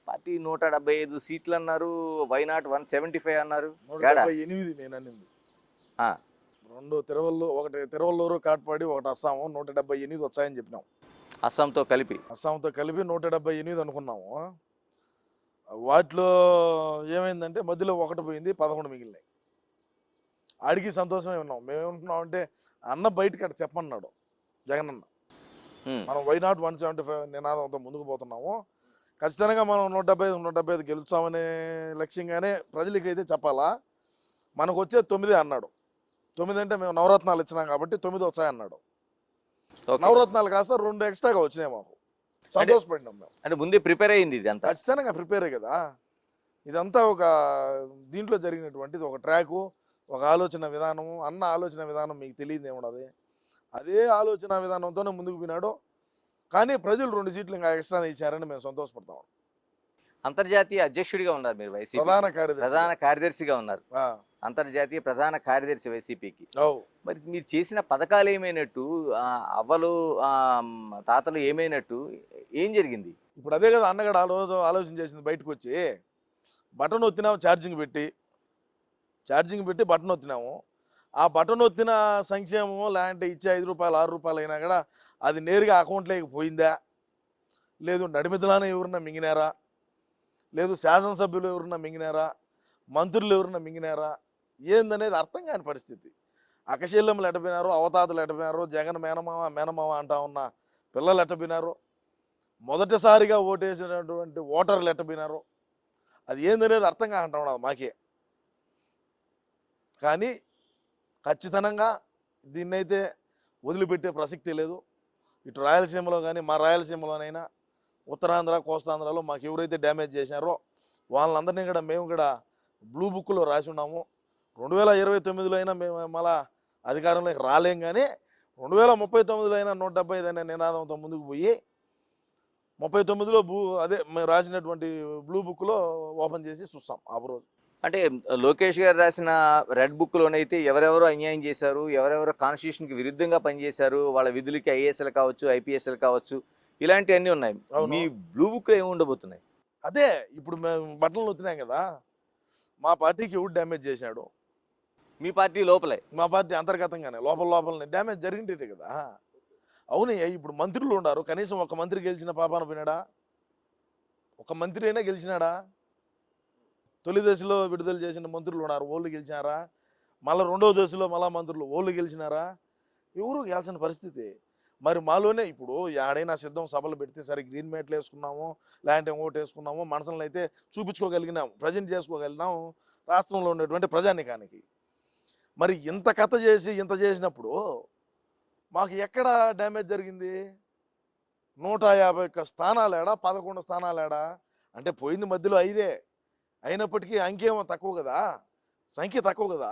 Party 175 సీట్లు అన్నారు. Why not 175 అన్నారు. 178 నేను అనింది. ఆ, 2 తిరువల్లూరు, ఒకటి తిరువల్లూరు, కాట్పాడి, ఒకటి అస్సాము, 178 వచ్చాయని చెప్పినాం. అస్సాంతో కలిపి అస్సాంతో కలిపి 178 అనుకున్నాము. వాటిలో ఏమైందంటే మధ్యలో ఒకటి పోయింది, 11 మిగిలినాయి. ఆడికి సంతోషమే ఉన్నాం. మేమేమంటున్నాం అంటే అన్న బయటకి అక్కడ చెప్పమన్నాడు జగనన్న. మనం వైనాట్ 175 నినాదంతో ముందుకు పోతున్నాము. ఖచ్చితంగా మనం 175 గెలుస్తామనే లక్ష్యంగానే ప్రజలకి అయితే చెప్పాలా. మనకు వచ్చే 9 అన్నాడు. 9 అంటే మేము నవరత్నాలు ఇచ్చినాం కాబట్టి 9 వచ్చాయన్నాడు. నవరత్నాలు కాస్త 2 ఎక్స్ట్రాగా వచ్చినాయి మాకు. సంతోషపడినాం మేము. అంటే ముందే ప్రిపేర్ అయింది ఇది అంతా. ఖచ్చితంగా ప్రిపేరే కదా. ఇదంతా ఒక దీంట్లో జరిగినటువంటిది, ఒక ట్రాకు, ఒక ఆలోచన విధానము. అన్న ఆలోచన విధానం మీకు తెలియదు ఏమున్నది. అదే ఆలోచన విధానంతోనే ముందుకు పోయినాడు. కానీ ప్రజలు 2 సీట్లు ఇంకా ఎక్స్ట్రా ఇచ్చారని మేము సంతోషపడతాం. అంతర్జాతీయ అధ్యక్షుడిగా ఉన్నారు మీరు వైసీపీ. ప్రధాన కార్యదర్శిగా ఉన్నారు. అంతర్జాతీయ ప్రధాన కార్యదర్శి వైసీపీకి. మరి మీరు చేసిన పథకాలు ఏమైనట్టు, అవ్వలు తాతలు ఏమైనట్టు, ఏం జరిగింది? ఇప్పుడు అదే కదా అన్నగాడు ఆ రోజు ఆలోచన చేసింది. బయటకు వచ్చి బటన్ వచ్చినాము, ఛార్జింగ్ పెట్టి బటన్ వచ్చినాము. ఆ బటన్ వచ్చిన సంక్షేమము లేదంటే ఇచ్చే 5 రూపాయలు 6 రూపాయలు అయినా కూడా అది నేరుగా అకౌంట్లోకి పోయిందా, లేదు నడిమిదలానే ఎవరన్నా మింగినారా, లేదు శాసనసభ్యులు ఎవరన్నా మింగినారా, మంత్రులు ఎవరన్నా మింగినారా, ఏందనేది అర్థం కాని పరిస్థితి. అకశల్యములు ఎట్టపోయినారు, అవతాతలు ఎట్టపోయినారు, జగన్ మేనమామ అంటా ఉన్న పిల్లలు ఎట్టపోయినారు, మొదటిసారిగా ఓటేసినటువంటి ఓటర్లు ఎట్టపోయినారు, అది ఏందనేది అర్థం కాంటా ఉన్నది మాకే. కానీ ఖచ్చితంగా దీన్నైతే వదిలిపెట్టే ప్రసక్తి లేదు. ఇటు రాయలసీమలో కానీ, మా రాయలసీమలోనైనా, ఉత్తరాంధ్ర, కోస్తాంధ్రలో మాకు ఎవరైతే డ్యామేజ్ చేశారో వాళ్ళందరినీ కూడా మేము కూడా బ్లూ బుక్లో రాసి ఉన్నాము. 2029లో అయినా మేము మళ్ళా అధికారంలోకి రాలేం. కానీ 2039లో అయినా 175 అనే నినాదంతో ముందుకు పోయి 39లో అదే మేము రాసినటువంటి బ్లూ బుక్లో ఓపెన్ చేసి చూస్తాం ఆ రోజు. అంటే లోకేష్ గారు రాసిన రెడ్ బుక్లోనైతే ఎవరెవరో అన్యాయం చేశారు, ఎవరెవరో కాన్స్టిట్యూషన్కి విరుద్ధంగా పనిచేశారు, వాళ్ళ విధులకి ఐఏఎస్ఎల్ కావచ్చు, ఐపీఎస్ఎల్ కావచ్చు, ఇలాంటివన్నీ ఉన్నాయి. మీ బ్లూ బుక్లో ఏమి ఉండబోతున్నాయి? అదే ఇప్పుడు మేము బట్టలు వచ్చినాం కదా, మా పార్టీకి ఎవడు డ్యామేజ్ చేశాడు? మీ పార్టీ లోపలే, మా పార్టీ అంతర్గతంగానే లోపలనే డ్యామేజ్ జరిగింటే కదా. అవును, ఇప్పుడు మంత్రులు ఉన్నారు, కనీసం ఒక మంత్రి గెలిచిన పాపాన పోయినాడా? ఒక మంత్రి అయినా గెలిచినాడా? తొలి దశలో విడుదల చేసిన మంత్రులు ఉన్నారు, ఓళ్ళు గెలిచినారా? మళ్ళీ 2వ దశలో మళ్ళా మంత్రులు ఓళ్ళు గెలిచినారా? ఎవరు గెలిచిన పరిస్థితి. మరి మాలోనే ఇప్పుడు ఆడైనా సిద్ధం సభలు పెడితే సరే గ్రీన్ మ్యాట్లు వేసుకున్నాము, లేదంటే ఓటు వేసుకున్నాము, మనసులను అయితే చూపించుకోగలిగినాము, ప్రజెంట్ చేసుకోగలిగినాము రాష్ట్రంలో ఉండేటువంటి ప్రజానికానికి. మరి ఇంత కథ చేసి ఇంత చేసినప్పుడు మాకు ఎక్కడ డ్యామేజ్ జరిగింది? 151 స్థానాలేడా, 11 స్థానాలేడా? అంటే పోయింది మధ్యలో 5 అయినప్పటికీ అంకేమో తక్కువ కదా, సంఖ్య తక్కువ కదా.